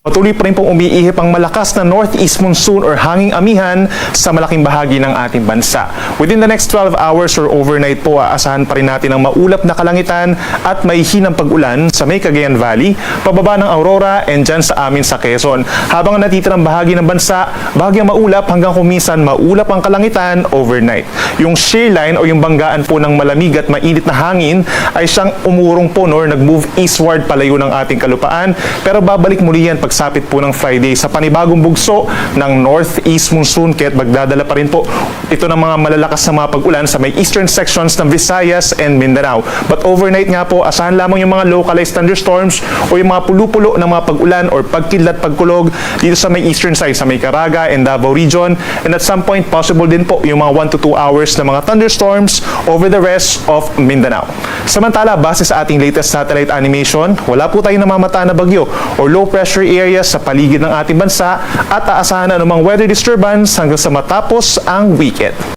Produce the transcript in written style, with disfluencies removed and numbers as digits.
Patuloy pa rin pong umiihip ang malakas na northeast monsoon or hanging amihan sa malaking bahagi ng ating bansa. Within the next 12 hours or overnight po, aasahan pa rin natin ang maulap na kalangitan at may hinang pag-ulan sa may Cagayan Valley, pababa ng Aurora and dyan sa amin sa Quezon. Habang natitirang bahagi ng bansa, bahagyang maulap hanggang kuminsan maulap ang kalangitan overnight. Yung shear line o yung banggaan po ng malamig at mainit na hangin ay siyang umurong po or nag-move eastward palayo ng ating kalupaan, pero babalik muli yan pagsapit po ng Friday sa panibagong bugso ng northeast monsoon, kaya't magdadala pa rin po ito ng mga malalakas na mga pag-ulan sa may eastern sections ng Visayas and Mindanao. But overnight nga po, asahan lamang yung mga localized thunderstorms o yung mga pulo-pulo ng mga pag-ulan or pagkidlat pagkulog dito sa may eastern side, sa may Caraga and Davao region, and at some point possible din po yung mga 1 to 2 hours na mga thunderstorms over the rest of Mindanao. Samantala, base sa ating latest satellite animation, wala po tayong namamata na bagyo o low pressure areas sa paligid ng ating bansa at aasahan na anumang weather disturbance hanggang sa matapos ang weekend.